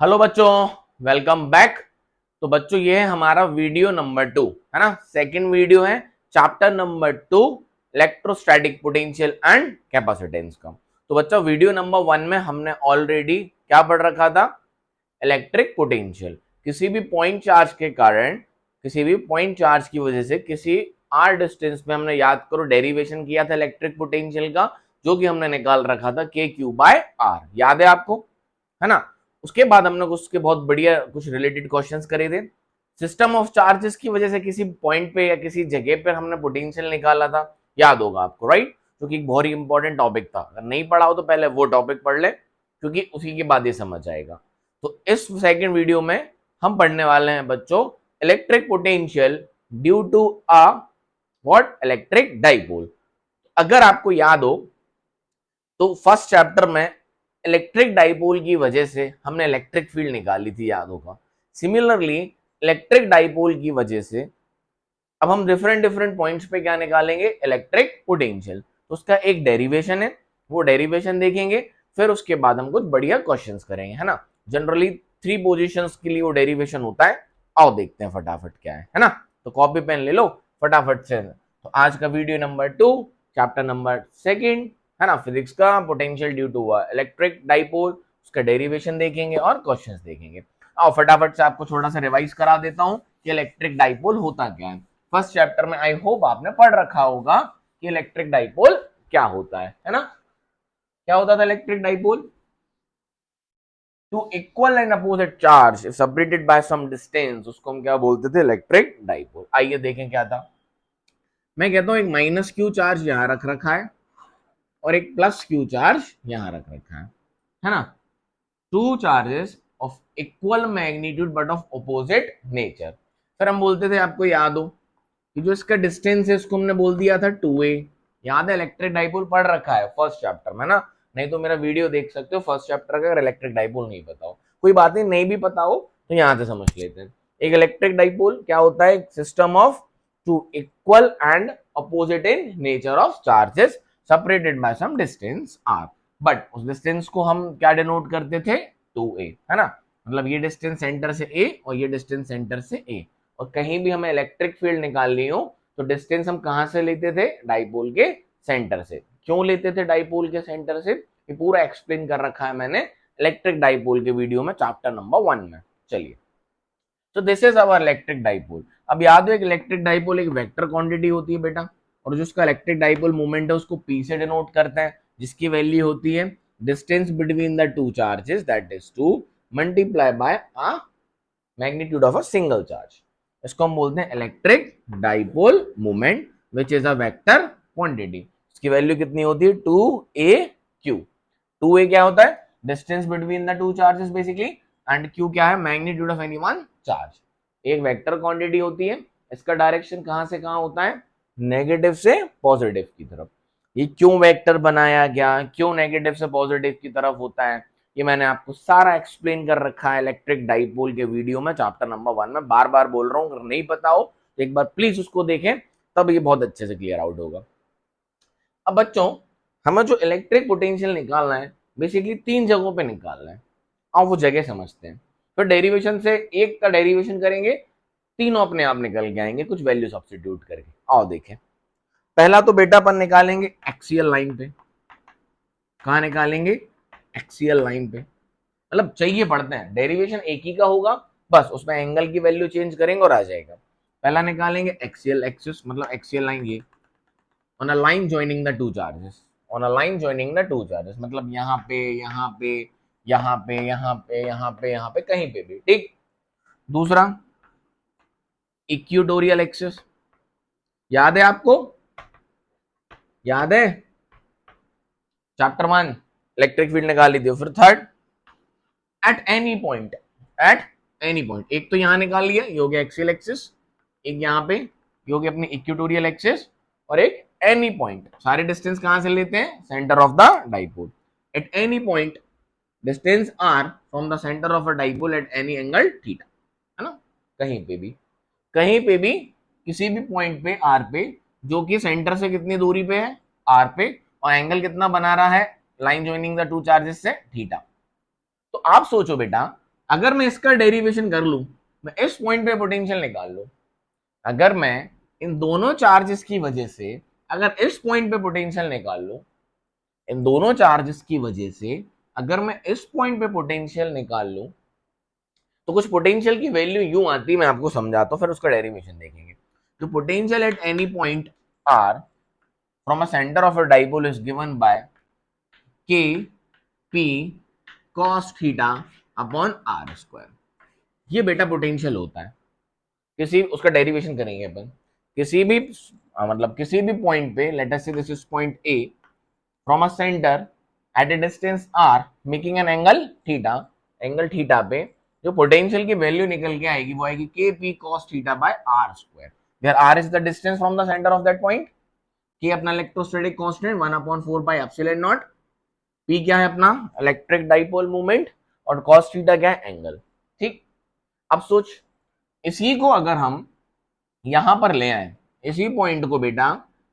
Hello बच्चों, welcome back. तो बच्चों ये है हमारा वीडियो नंबर 2, है ना। सेकंड वीडियो है chapter number 2, electrostatic potential and capacitance का। तो बच्चों वीडियो नंबर 1 में हमने ऑलरेडी क्या पढ़ रखा था? Electric potential. किसी भी पॉइंट चार्ज के कारण, किसी भी पॉइंट चार्ज की वजह से किसी आर डिस्टेंस में हमने याद करो डेरिवेशन किया था इलेक्ट्रिक पोटेंशियल का, जो कि हमने निकाल रखा था के क्यू बाय आर। याद है आपको, है ना। उसके बाद हमने उसके बहुत बढ़िया कुछ रिलेटेड क्वेश्चंस करे थे। सिस्टम ऑफ चार्जेस की वजह से किसी पॉइंट पे या किसी जगह पे हमने पोटेंशियल निकाला था, याद होगा आपको, राइट। जो कि एक बहुत ही इंपॉर्टेंट टॉपिक था। अगर नहीं पढ़ा हो तो पहले वो टॉपिक पढ़ ले, क्योंकि उसी के बाद ये समझ आएगा। तो इस सेकंड वीडियो में हम पढ़ने वाले हैं बच्चों electric potential due to a what, electric dipole. अगर आपको याद हो तो फर्स्ट चैप्टर में इलेक्ट्रिक डाइपोल की वजह से हमने इलेक्ट्रिक फील्ड निकाली थी, याद होगा। सिमिलरली इलेक्ट्रिक डाइपोल की वजह से अब हम डिफरेंट डिफरेंट पॉइंट्स पे क्या निकालेंगे, इलेक्ट्रिक पोटेंशियल। तो उसका एक डेरिवेशन है, वो डेरिवेशन देखेंगे, फिर उसके बाद हम कुछ बढ़िया क्वेश्चंस करेंगे, है ना। जनरली 3 पोजीशंस के लिए वो डेरिवेशन होता है। आओ देखते हैं फटाफट क्या है ना। तो कॉपी पेन ले लो फटाफट से। तो आज का वीडियो नंबर 2, चैप्टर नंबर 2 है ना, फिजिक्स का, potential due to electric dipole, उसका डेरिवेशन देखेंगे और क्वेश्चंस देखेंगे। आओ फटाफट से आपको थोड़ा सा रिवाइज करा देता हूं कि इलेक्ट्रिक डाइपोल होता क्या है। फर्स्ट चैप्टर में आई होप आपने पढ़ रखा होगा कि इलेक्ट्रिक डाइपोल क्या होता है ना। क्या होता था electric dipole? Two equal and opposite charge separated by some distance, उसको हम क्या बोलते थे, इलेक्ट्रिक डाइपोल। आइए देखें क्या था। मैं कहता हूं एक माइनस क्यू चार्ज यहां रख रखा है और एक प्लस क्यू चार्ज यहां रख रखा है ना। Two charges of equal magnitude but of opposite nature. फिर हम बोलते थे, आपको याद हो कि जो इसका डिस्टेंस है उसको हमने बोल दिया था 2a। याद है, इलेक्ट्रिक डाइपोल पढ़ रखा है फर्स्ट चैप्टर में ना। नहीं तो मेरा वीडियो देख सकते हो फर्स्ट चैप्टर का, अगर इलेक्ट्रिक डाइपोल नहीं पता हो। कोई बात नहीं, नहीं भी पता हो तो यहां से समझ लेते हैं। एक इलेक्ट्रिक डाइपोल क्या होता है? System of two equal and opposite in nature of charges separated by some distance r। But उस डिस्टेंस को हम क्या डिनोट करते थे? 2a, है ना। मतलब ये डिस्टेंस सेंटर से a और ये डिस्टेंस सेंटर से a। और कहीं भी हमें इलेक्ट्रिक फील्ड निकालनी हो तो डिस्टेंस हम कहां से लेते थे? डाइपोल के सेंटर से। क्यों लेते थे डाइपोल के सेंटर से? ये पूरा एक्सप्लेन कर रखा है मैंने इलेक्ट्रिक डाइपोल के वीडियो में, चैप्टर नंबर 1 में। चलिए, तो this is our electric dipole. अब याद हो, एक इलेक्ट्रिक डाइपोल एक वेक्टर क्वांटिटी होती है बेटा, और जो उसका इलेक्ट्रिक डाइपोल मूवमेंट है उसको p से डिनोट करते हैं, जिसकी वैल्यू होती है distance between the two charges, that is 2 multiply by a magnitude of a single charge. इसको हम बोलते हैं electric dipole moment which is a vector quantity. इसकी वैल्यू कितनी होती है? 2a/q। 2a क्या होता है? Distance between the two charges basically, and q क्या है? Magnitude of any one charge. एक वेक्टर क्वांटिटी होती है, इसका डायरेक्शन कहां से कहां होता है? नेगेटिव से पॉजिटिव की तरफ। ये क्यों वेक्टर बनाया गया, क्यों नेगेटिव से पॉजिटिव की तरफ होता है, ये मैंने आपको सारा एक्सप्लेन कर रखा है इलेक्ट्रिक डाइपोल के वीडियो में, चैप्टर नंबर 1 में। बार बार बोल रहा हूं, अगर नहीं पता हो तो एक बार प्लीज उसको देखें, तब ये बहुत अच्छे से क्लियर आउट होगा। अब बच्चों, हमें जो इलेक्ट्रिक पोटेंशियल निकालना है बेसिकली 3 जगहों पे निकालना है। आप वो जगह समझते हैं, फिर डेरिवेशन से एक का डेरिवेशन करेंगे, तीनों अपने आप निकल के आएंगे कुछ वैल्यू सब्स्टिट्यूट करके। आओ देखें। पहला तो बेटा अपन निकालेंगे एक्सियल लाइन पे। कहा निकालेंगे? एक्सियल लाइन पे। मतलब चाहिए पढ़ते हैं, डेरिवेशन एक ही का होगा, बस उसमें एंगल की वैल्यू चेंज करेंगे और आ जाएगा। पहला निकालेंगे एक्सियल एक्सिस, मतलब एक्सियल लाइन ये on a line joining the two charges. On a line joining the two charges मतलब यहाँ पे, यहाँ पे, यहाँ पे, यहाँ पे, यहाँ पे, यहाँ पे, कहीं पे भी, ठीक। दूसरा इक्वेटोरियल एक्सिस, याद है आपको? याद है? चैप्टर 1 इलेक्ट्रिक फील्ड निकाल लीजिए। फिर third eight any point, eight any point. एक तो यहां निकाल लिया, ये हो गया एक्सियल एक्सिस। एक यहाँ पे, ये हो गया अपनी इक्वेटोरियल एक्सिस। और एक एनी पॉइंट। सारे डिस्टेंस कहां से लेते हैं? Centre of the dipole. Eight any point distance r from the centre of a dipole at any angle theta, है ना। कहीं पे भी, कहीं पे भी, किसी भी पॉइंट पे r पे, जो कि सेंटर से कितनी दूरी पे है? r पे, और एंगल कितना बना रहा है line joining the two charges से? थीटा। तो आप सोचो बेटा, अगर मैं इसका डेरिवेशन कर लूं, मैं इस पॉइंट पे पोटेंशियल निकाल लूं, अगर मैं इन दोनों चार्जेस की वजह से अगर इस पॉइंट पे पोटेंशियल निकाल लूं, इन दोनों चार्जेस की वजह से अगर मैं इस पॉइंट पे पोटेंशियल निकाल लूं, तो कुछ पोटेंशियल की वैल्यू यूं आती, मैं आपको समझाता हूं, फिर उसका डेरिवेशन देखेंगे। तो potential at any point R from a centre of a dipole is given by K P cos theta upon R square. ये बेटा पोटेंशियल होता है किसी, उसका डेरिवेशन करेंगे अपन, किसी भी मतलब किसी भी पॉइंट पे, let us say this is point A, from a centre at a distance R making an angle theta, angle theta पे जो पोटेंशियल की वैल्यू निकल के आएगी वो आएगी K P cos theta by R square, where R is the distance from the centre of that point, K अपना electrostatic constant 1/4 pi epsilon naught, P क्या है अपना इलेक्ट्रिक डाइपोल मूवमेंट, और कॉस थीटा क्या है एंगल। ठीक, अब सोच, इसी को अगर हम यहां पर ले आए, इसी पॉइंट को बेटा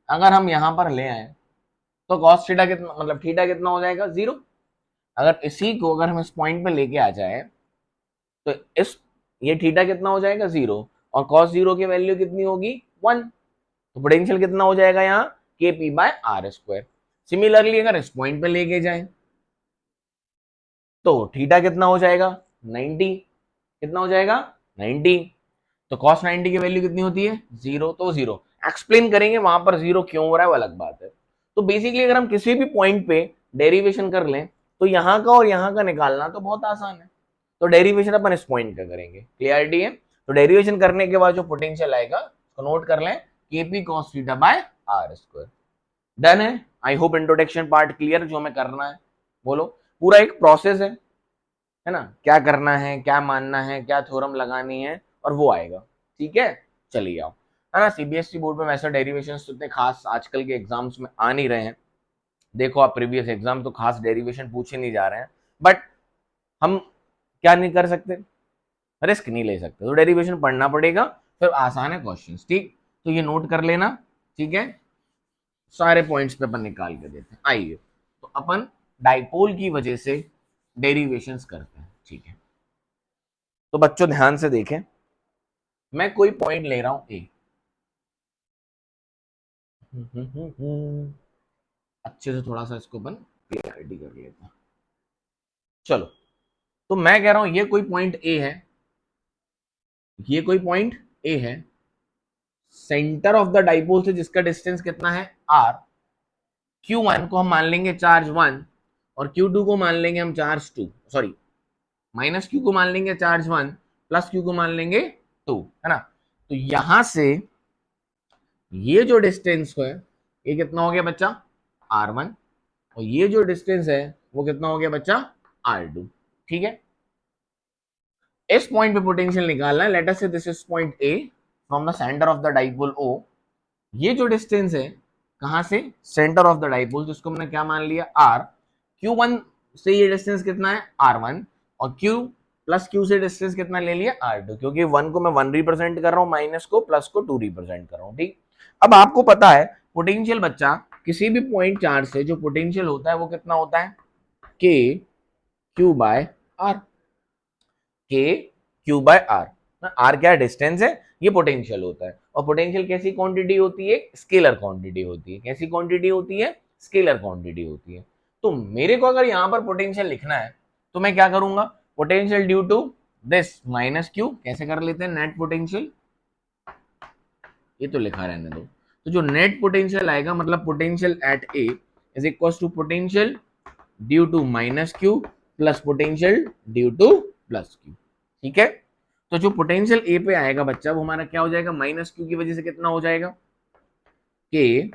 अगर हम यहां पर ले आए, तो कॉस थीटा कितना, मतलब थीटा कितना हो जाएगा 0। अगर इसी को अगर हम इस पॉइंट पे लेके आ जाए, तो इस ये थीटा कितना हो जाएगा 0, और कॉस 0 की वैल्यू कितनी होगी 1, तो पोटेंशियल कितना हो जाएगा यहाँ K P by R square. Similarly अगर इस पॉइंट पे लेके जाए, तो थीटा कितना हो जाएगा 90, कितना हो जाएगा 90, तो cos 90 की वैल्यू कितनी होती है 0, तो 0 एक्सप्लेन करेंगे वहां पर 0 क्यों हो रहा है वो अलग बात है। तो बेसिकली अगर हम किसी भी पॉइंट पे डेरिवेशन कर लें, तो यहाँ का और यहाँ का निकालना तो बहुत आसान है। तो डेरिवेशन अपन इस पॉइंट का करेंगे, क्लियरिटी है। तो डेरिवेशन करने के बाद जो पोटेंशियल आएगा उसको नोट कर लें, KP cos theta by R square. Done है। I hope introduction part clear, जो हमें करना है बोलो, पूरा एक प्रोसेस है ना, क्या करना है, क्या मानना है, क्या थ्योरम लगानी है, और वो आएगा। ठीक है, चलिए आओ, है ना। सीबीएसई बोर्ड में वैसे डेरिवेशन तो इतने खास आजकल के एग्जाम्स में आ नहीं रहे हैं, देखो आप प्रीवियस एग्जाम तो खास डेरिवेशन पूछे नहीं जा रहे हैं, बट हम क्या नहीं कर सकते, रिस्क नहीं ले सकते, तो डेरिवेशन पढ़ना पड़ेगा, फिर आसान है क्वेश्चन। ठीक, तो ये नोट कर लेना, ठीक है। सारे पॉइंट्स पे अपन निकाल के देते हैं। आइए, तो अपन डाइपोल की वजह से डेरिवेशंस करते हैं, ठीक है। तो बच्चों ध्यान से देखें, मैं कोई पॉइंट ले रहा हूं ए, अच्छे से थोड़ा सा इसको अपन क्लियरिटी कर लेते हैं। चलो, तो मैं कह रहा हूं ये कोई पॉइंट ए है, ये कोई पॉइंट ए है, सेंटर ऑफ द डाइपोल से जिसका डिस्टेंस कितना है आर, Q1 को हम मान लेंगे चार्ज 1, और Q2 को मान लेंगे हम चार्ज 2, सॉरी माइनस Q को मान लेंगे चार्ज 1, प्लस Q को मान लेंगे 2, है ना। तो यहां से ये जो डिस्टेंस है ये कितना हो गया बच्चा R1, और ये जो डिस्टेंस है वो कितना हो गया बच्चा R2। ठीक है, इस पॉइंट पे पोटेंशियल निकालना है, late us say this is point A from the centre of the dipole O। ये जो डिस्टेंस है कहां से, सेंटर ऑफ द डाइपोल, जिसको हमने क्या मान लिया R, Q1 से ये डिस्टेंस कितना है R1, और Q प्लस Q से डिस्टेंस कितना ले लिया R2, क्योंकि 1 को मैं 1 रिप्रेजेंट कर रहा हूँ, माइनस को प्लस को 2 रिप्रेजेंट कर रहा हूँ। ठीक, अब आपको पता है पोटेंशियल बच्चा किसी भी पॉइंट चार्ज से जो पोटेंशियल होता है वो कितना होता है के क्यू बाय आर, के क्यू बाय आर। आर क्या डिस्टेंस है, ये पोटेंशियल होता है, और पोटेंशियल कैसी क्वांटिटी होती है, स्केलर क्वांटिटी होती है। कैसी क्वांटिटी होती है, स्केलर क्वांटिटी होती है। तो मेरे को अगर यहां पर पोटेंशियल लिखना है, तो मैं क्या करूंगा, potential due to this minus Q, कैसे कर लेते हैं नेट पोटेंशियल, ये तो लिखा रहने दो। तो जो नेट पोटेंशियल आएगा, मतलब potential at A is equal to potential due to minus Q plus potential due to plus Q. ठीक है, तो जो पोटेंशियल ए पे आएगा बच्चा वो हमारा क्या हो जाएगा, माइनस क्यू की वजह से कितना हो जाएगा K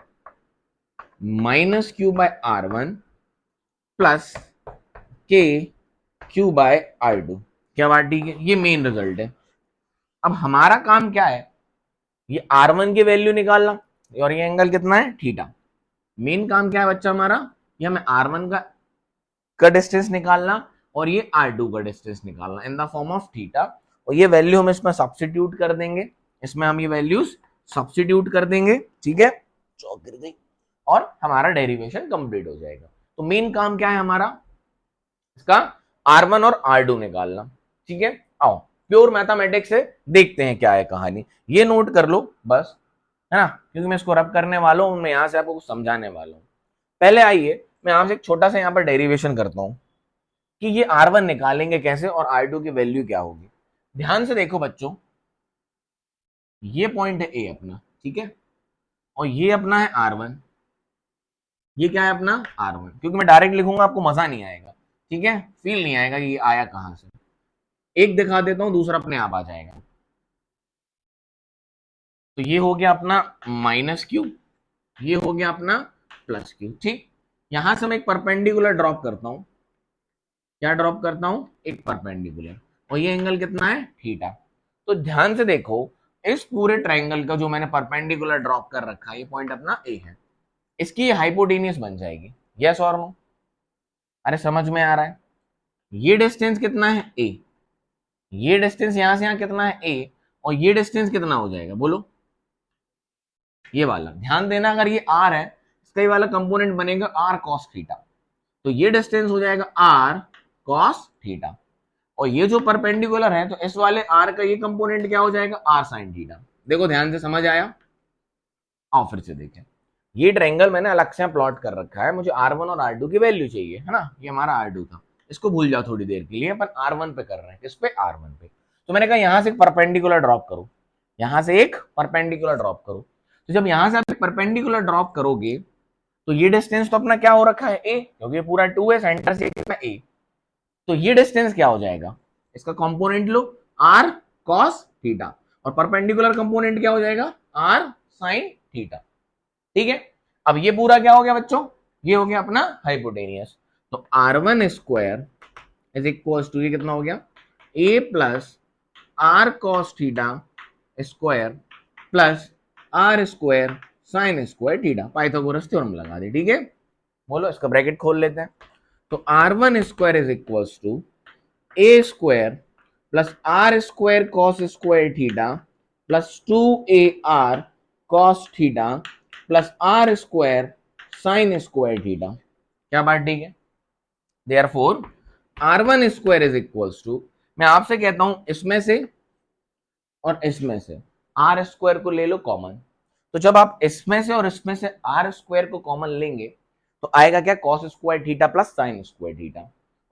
minus Q by R1 plus K Q by R2। क्या बात ठीक है, ये मेन रिजल्ट है। अब हमारा काम क्या है, ये R1 की वैल्यू निकालना, और ये एंगल कितना है थीटा। मेन काम क्या है बच्चा हमारा, ये हमें R1 का डिस्टेंस निकालना, और ये R2 का डिस्टेंस निकालना in the form of theta, और ये वैल्यू हम इसमें सब्स्टिट्यूट कर देंगे, इसमें हम ये वैल्यूज सब्स्टिट्यूट कर देंगे। ठीक है, चौक गिर गई, और हमारा डेरिवेशन कंप्लीट हो जाएगा। तो मेन काम क्या है हमारा, इसका R1 और R2 निकालना। ठीक है, आओ प्योर मैथमेटिक्स से देखते हैं क्या है कहानी, ये नोट कर लो बस, है ना, क्योंकि मैं इसको रब करने वाला हूं, मैं यहां से आपको कुछ समझाने वाला हूं। पहले आइए मैं आपसे एक छोटा सा यहाँ पर डेरिवेशन करता हूं कि ये R1 निकालेंगे कैसे और R2 की वैल्यू क्या होगी। ध्यान से देखो बच्चों, ये पॉइंट है A अपना, ठीक है, और ये अपना है R1, ये क्या है अपना R1, क्योंकि मैं डायरेक्ट लिखूंगा आपको मजा नहीं आएगा, ठीक है, फील नहीं आएगा कि ये आया कहां से। एक दिखा देता हूं, दूसरा अपने आप आ जाएगा। तो ये हो गया अपना माइनस क्यू, ये हो गया अपना प्लस क्यू, ठीक। यहां से मैं एक परपेंडिकुलर ड्रॉप करता हूं, क्या ड्रॉप करता हूं, एक परपेंडिकुलर, और ये एंगल कितना है, थीटा। तो ध्यान से देखो, इस पूरे ट्रायंगल का जो मैंने परपेंडिकुलर ड्रॉप कर रखा है, ये पॉइंट अपना ए है, इसकी हाइपोटेनियस बन जाएगी, यस और नो। अरे समझ में आ रहा है, ये डिस्टेंस कितना है ए, ये डिस्टेंस यहां से यहां कितना है ए, और ये डिस्टेंस कितना हो जाएगा बोलो, ये वाला। ध्यान देना, अगर ये आर है, इसका ये वाला कंपोनेंट बनेगा आर कॉस थीटा, तो ये डिस्टेंस हो जाएगा आर कॉस थीटा, और ये जो परपेंडिकुलर है तो इस वाले आर का ये कंपोनेंट क्या हो जाएगा, आर साइन थीटा। देखो ध्यान से, समझ आया, आओ फिर से देखें। ये ट्रायंगल मैंने अलग से प्लॉट कर रखा है, मुझे R1 और R2 की वैल्यू चाहिए, है ना, ये हमारा R2 था, इसको भूल जाओ थोड़ी देर के लिए, अपन R1 पे कर रहे हैं, किस पे, R1 पे। तो मैंने कहा यहां से एक परपेंडिकुलर ड्रॉप करो, यहां से एक परपेंडिकुलर ड्रॉप करो। तो जब यहां से आप एक परपेंडिकुलर ड्रॉप करोगे तो ये डिस्टेंस तो अपना क्या हो रखा है a, क्योंकि पूरा 2 है, सेंटर से कितना a, तो ये डिस्टेंस क्या हो जाएगा, इसका कंपोनेंट लो r cos थीटा, और परपेंडिकुलर कंपोनेंट क्या हो जाएगा, r sin थीटा, ठीक है। अब ये पूरा क्या हो गया बच्चों, ये हो गया अपना हाइपोटेनियस। तो R1 square is equal to, ये कितना हो गया, a plus r cos theta square plus r square sine square theta, Pythagoras theorem लगा दे, ठीक है। बोलो, इसका ब्रैकेट खोल लेते हैं। तो R1 square is equal to a square plus r square cos square theta plus 2ar cos theta plus r square sine square theta, क्या बात ठीक है। Therefore R1 square is equal to, मैं आपसे कहता हूं इसमें से और इसमें से आर स्क्वायर को ले लो कॉमन, तो जब आप इसमें से और इसमें से आर स्क्वायर को कॉमन लेंगे तो आएगा क्या, cos square theta plus sine square theta,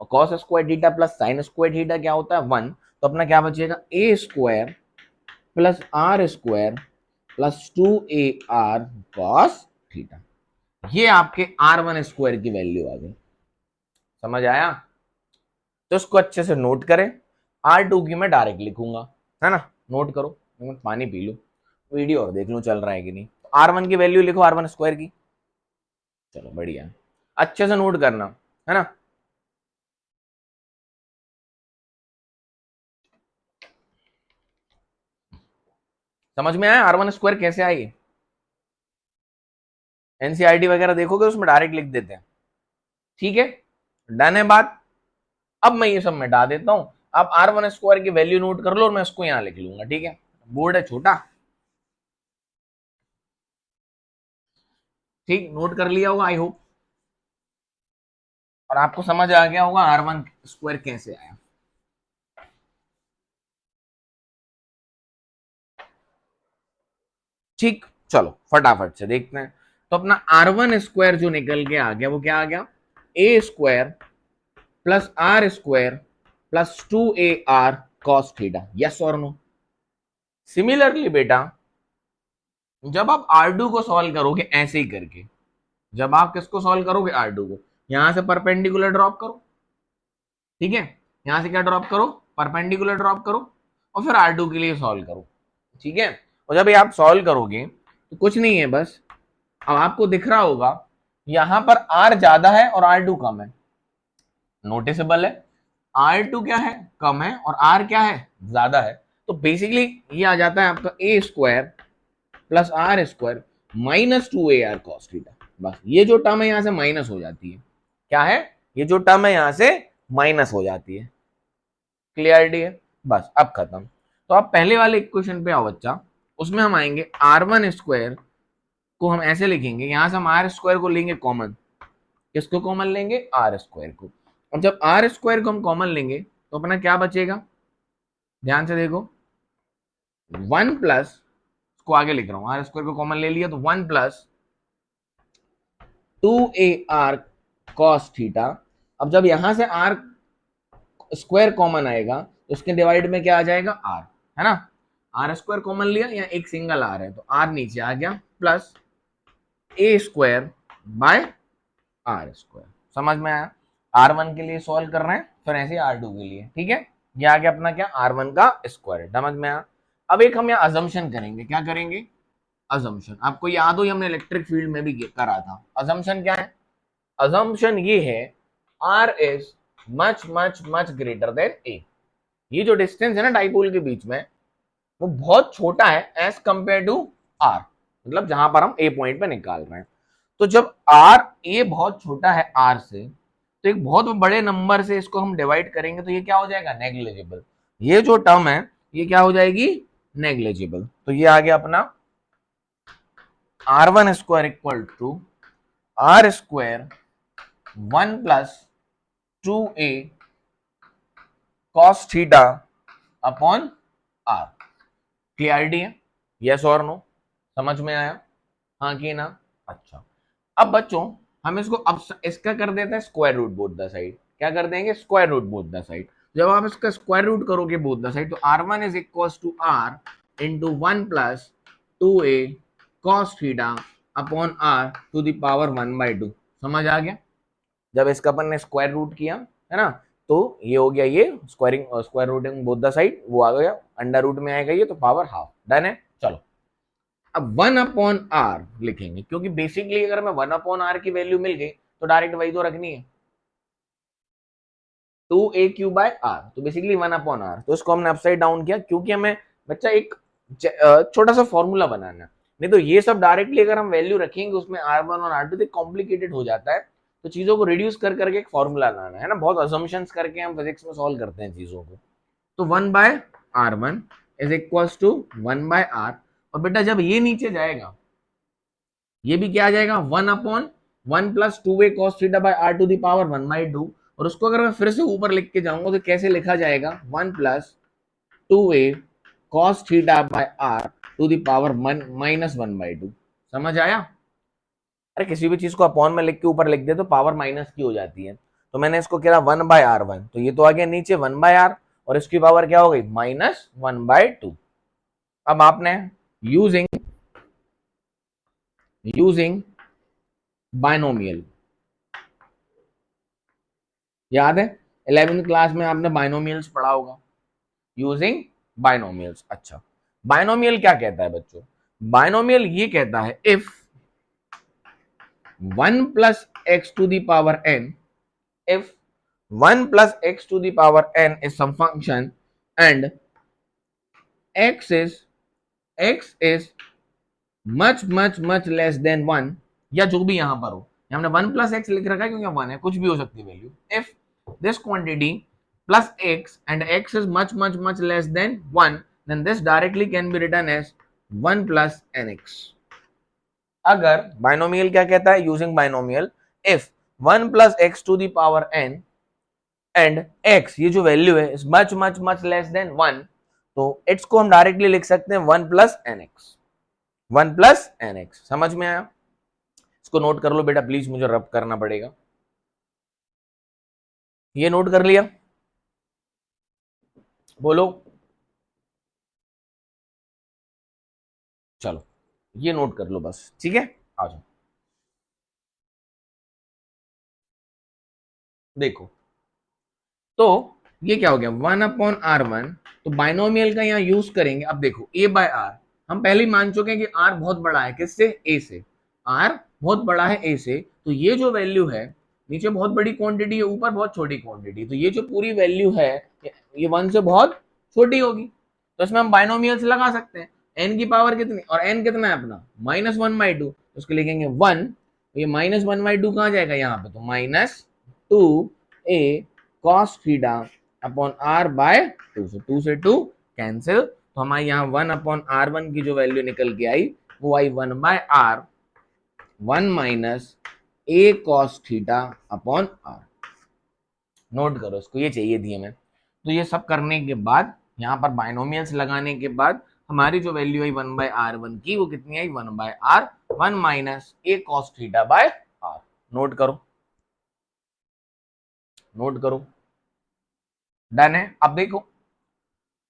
और cos square theta plus sine square theta क्या होता है, 1, तो अपना क्या बचेगा, A square plus R square plus 2ar cos theta, ये आपके R1 स्क्वायर की वैल्यू आ गई, समझ आया। तो इसको अच्छे से नोट करें, R2 की मैं डायरेक्ट लिखूंगा, है ना, नोट करो, मैं पानी पी लूं, वीडियो और देख लूं चल रहा है कि नहीं। तो R1 की वैल्यू लिखो, R1 स्क्वायर की, चलो बढ़िया, अच्छे से नोट करना, है ना। समझ में आया R1 स्क्वायर कैसे आई, एनसीईआरटी वगैरह देखोगे उसमें डायरेक्ट लिख देते हैं, ठीक है, डन है बात। अब मैं ये सब मिटा देता हूं, आप R1 स्क्वायर की वैल्यू नोट कर लो और मैं उसको यहां लिख लूंगा, ठीक है, बोर्ड है छोटा, ठीक, नोट कर लिया होगा आई होप, और आपको समझ आ गया होगा R1 स्क्वायर कैसे आया। ठीक, चलो फटाफट से देखते हैं। तो अपना R1 स्क्वायर जो निकल के आ गया वो क्या आ गया, A square plus R square plus 2ar cos theta, yes और नो। सिमिलरली बेटा, जब आप R2 को सॉल्व करोगे ऐसे ही करके, जब आप किसको सॉल्व करोगे, R2 को, यहां से परपेंडिकुलर ड्रॉप करो, ठीक है, यहां से क्या ड्रॉप करो, परपेंडिकुलर ड्रॉप करो, और फिर R2 के लिए सॉल्व करो, ठीक है। और जब ये आप सॉल्व करोगे तो कुछ नहीं है, बस अब आपको दिख रहा होगा यहां पर R ज्यादा है और R2 कम है, नोटिसेबल है, R2 क्या है, कम है, और R क्या है, ज्यादा है। तो बेसिकली ये आ जाता है आपका A square plus R square minus 2ar cos theta, बस ये जो टर्म है यहां से माइनस हो जाती है, क्या है, ये जो टर्म है यहां से माइनस हो जाती है, क्लियरिटी है, बस अब खत्म। तो आप पहले वाले इक्वेशन पे आओ बच्चा, उसमें हम आएंगे R1 स्क्वायर को हम ऐसे लिखेंगे, यहां से हम आर स्क्वायर को लेंगे कॉमन, किसको कॉमन लेंगे, आर स्क्वायर को, और जब आर स्क्वायर को हम कॉमन लेंगे तो अपना क्या बचेगा, ध्यान से देखो, 1 प्लस, इसको आगे लिख रहा हूं, आर स्क्वायर को कॉमन ले लिया तो 1 प्लस 2ar cos थीटा। अब जब यहां से आर स्क्वायर कॉमन आएगा तो उसके डिवाइड में क्या आ जाएगा, आर, है ना। आर स्क्वायर कॉमन लिया, या एक सिंगल आर है तो आर नीचे आ गया, plus A square by R square. समझ में आया। R1 के लिए सॉल्व कर रहे हैं, फिर ऐसे R2 के लिए, ठीक है। ये आ गया अपना क्या, R1 का स्क्वायर, समझ में आया। अब एक हम यहाँ अजम्पशन करेंगे, क्या करेंगे, अजम्पशन। आपको याद हो, ये हमने इलेक्ट्रिक फील्ड में भी करा था। अजम्पशन क्या है, अजम्पशन ये है, R is much much much greater than A। ये जो डिस्टेंस है ना डाइपोल के बीच में, वो बहुत छोटा है एज कंपेयर टू R, मतलब जहां पर हम A पॉइंट पे निकाल रहे हैं। तो जब A बहुत छोटा है R से, तो एक बहुत बड़े नंबर से इसको हम डिवाइड करेंगे तो ये क्या हो जाएगा, नेग्लिजिबल। ये जो टर्म है ये क्या हो जाएगी, नेग्लिजिबल। तो ये आ गया अपना R1 square equal to R square 1 plus 2a cos theta upon R। Clarity है, यस और नो, समझ में आया, हाँ कि ना। अच्छा, अब बच्चों हम इसको अब इसका कर देते हैं square root both the side. क्या कर देंगे, square root both the side. जब आप इसका स्क्वायर रूट करोगे बोथ द साइड तो R1 is equal to R into 1 plus 2a cos theta upon R to the power 1/2। समझ आ गया। जब इसका अपन ने स्क्वायर रूट किया है ना, तो ये हो गया, ये squaring square routing both the side वो आ गया, अंडर रूट में आएगा ये, तो पावर हाफ। डन है। चलो अब 1 अपॉन आर लिखेंगे, क्योंकि बेसिकली अगर मैं 1 अपॉन आर की वैल्यू मिल गई तो डायरेक्ट वही तो रखनी है, 2a³ बाय आर, तो बेसिकली 1 अपॉन आर। तो इसको हमने अपसाइड डाउन किया, क्योंकि हमें बच्चा एक छोटा सा फॉर्मूला बनाना है। नहीं तो ये सब डायरेक्टली अगर हम वैल्यू रखेंगे उसमें R1 और R2 तो कॉम्प्लिकेटेड हो जाता है। तो चीजों को रिड्यूस कर करके एक फॉर्मूला लाना है ना, बहुत असम्पशंस करके हम फिजिक्स में सॉल्व करते हैं चीजों को। तो 1 by R1 is equal to 1 by R, और बेटा जब ये नीचे जाएगा ये भी क्या आ जाएगा, 1 upon 1 plus 2a cos theta by r to the power 1/2। और उसको अगर मैं फिर से ऊपर लिख के जाऊंगा तो कैसे लिखा जाएगा, 1 plus 2a cos theta by r to the power -1/2। समझ आया। अरे किसी भी चीज को अपॉन में लिख के ऊपर लिख दे तो पावर माइनस की हो जाती है। तो मैंने इसको किया 1 बाय R1, तो ये तो आ गया नीचे 1 बाय R, और इसकी पावर क्या हो गई, -1/2। अब आपने यूजिंग बाइनोमियल, याद है 11th क्लास में आपने बाइनोमियल्स पढ़ा होगा, यूजिंग बाइनोमियल्स। अच्छा, बाइनोमियल क्या कहता है बच्चों, बाइनोमियल ये कहता है if 1 plus X to the power n, if 1 plus x to the power n is some function and x is much less than 1, या जो भी यहां पर हो, हमने 1 प्लस एक्स लिख रखा है क्योंकि 1 है, कुछ भी हो सकती है value. If this quantity plus x and x is much less than 1, then this directly can be written as 1 plus nx। अगर बाइनोमियल क्या कहता है, using binomial if 1 plus X to the power n and x ये जो value है is much less than 1, तो x को हम डायरेक्टली लिख सकते हैं 1 प्लस nx, 1 प्लस nx। समझ में आया। इसको नोट कर लो बेटा प्लीज, मुझे रब करना पड़ेगा। ये नोट कर लिया, बोलो। चलो ये नोट कर लो बस, ठीक है। आ जाओ, देखो तो ये क्या हो गया, 1 अपॉन R1। तो बाइनोमियल का यहाँ यूज करेंगे। अब देखो a बाय आर, हम पहले ही मान चुके हैं कि r बहुत बड़ा है, किससे, a से। r बहुत बड़ा है a से, तो ये जो वैल्यू है, नीचे बहुत बड़ी क्वांटिटी है, ऊपर बहुत छोटी क्वांटिटी, तो ये जो पूरी वैल्यू है ये 1 से बहुत छोटी होगी। तो इसमें हम बाइनोमियल से लगा सकते हैं, n की पावर कितनी, और n कितना है अपना -1/2, तो उसको लिखेंगे 1, तो ये -1/2 कहाँ जाएगा यहाँ पे, तो -2a cos theta upon r by 2, से 2 से 2 कैंसिल, तो हमारे यहाँ 1 अपॉन R1 की जो वैल्यू निकल के आई वो आई 1 by R, 1 minus a cos theta upon r। Note करो इसको, ये चाहिए थी हमें। तो ये सब करने के बाद यहाँ पर बाइनोमियल्स लगाने के बाद हमारी जो वैल्यू आई 1/r1 की, वो कितनी आई 1/r 1 minus a cos theta by r। Note करो, नोट करो, डन है। अब देखो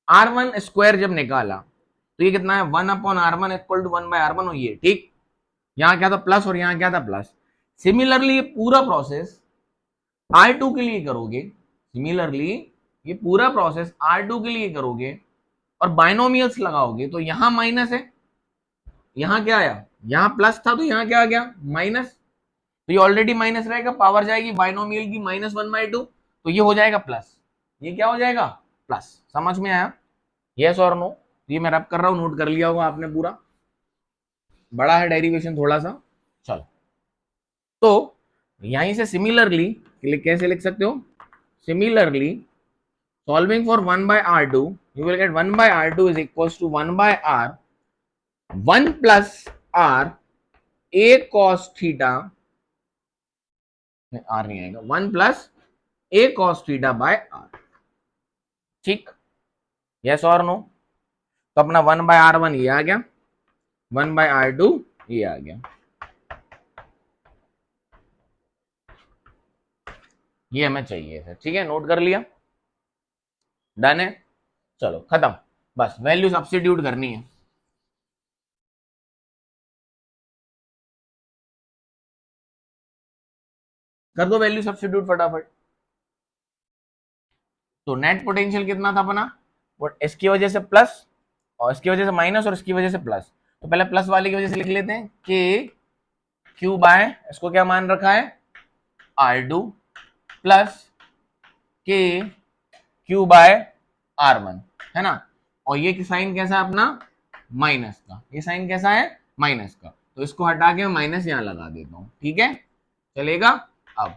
r1 स्क्वायर जब निकाला तो ये कितना है 1/r1 इक्वल टू 1/r1 हुई है, ठीक। यहाँ क्या था प्लस और यहाँ क्या था प्लस। सिमिलरली ये पूरा प्रोसेस R2 के लिए करोगे, सिमिलरली ये पूरा प्रोसेस R2 के लिए करोगे और बाइनोमियल्स लगाओगे तो यहां माइनस है, यहां क्या आया, यहां प्लस था तो यहां क्या आ गया माइनस। तो ये ऑलरेडी माइनस रहेगा, पावर जाएगी बाइनोमियल की -1/2, तो ये हो जाएगा प्लस, ये क्या हो जाएगा प्लस। समझ में आया, यस और नो। ये मैं रब कर रहा हूं, नोट कर लिया होगा आपने पूरा, बड़ा है डेरिवेशन थोड़ा सा। चलो तो यहीं से सिमिलरली कैसे लिख सकते हो, similarly solving for 1/r2 you will get 1/r2 is equals to 1/r 1 plus r a cos theta, r नहीं आएगा, 1 plus a cos theta by r, ठीक। यस और नो। तो अपना 1/r1 ये आ गया, 1/r2 ये आ गया, ये हमें चाहिए था, ठीक है। नोट कर लिया, डन है। चलो खत्म, बस वैल्यू सब्स्टिट्यूट करनी है। कर दो वैल्यू सब्स्टिट्यूट फटाफट। तो नेट पोटेंशियल कितना था अपना, इसकी वजह से प्लस और इसकी वजह से माइनस और इसकी वजह से प्लस। तो पहले प्लस वाले की वजह से लिख लेते हैं के क्यू बाय, इसको क्या मान रखा है R2 plus K Q by R1, है ना। और ये साइन कैसा है अपना माइनस का, ये साइन कैसा है माइनस का, तो इसको हटा के मैं माइनस यहां लगा देता हूं, ठीक है चलेगा। अब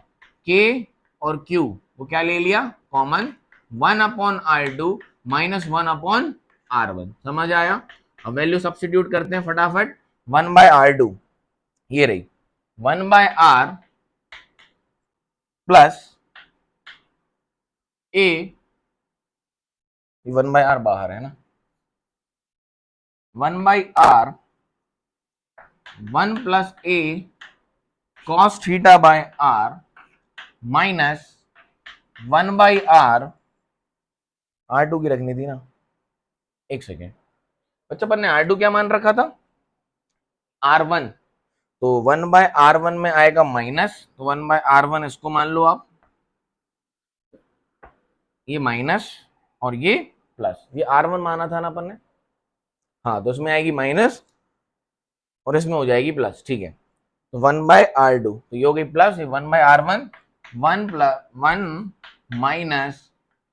के और क्यू वो क्या ले लिया कॉमन, 1/r2 -1/r1, समझ आया। अब वैल्यू सब्स्टिट्यूट करते हैं फटाफट। 1/r2 ये रही 1/r प्लस ए, 1/r बाहर है ना, 1/r 1 plus A cos theta by r minus 1/r, R2 की रखनी थी ना, एक सेकेंड बच्चा, अपन ने R2 क्या मान रखा था R1, तो 1/r1 में आएगा माइनस, तो 1/r1 इसको मान लो आप, ये माइनस और ये प्लस, ये R1 माना था ना अपन ने, हाँ तो इसमें आएगी माइनस और इसमें हो जाएगी प्लस, ठीक है। तो 1/r2 तो ये हो गई प्लस, ये 1/r1 1 plus 1 minus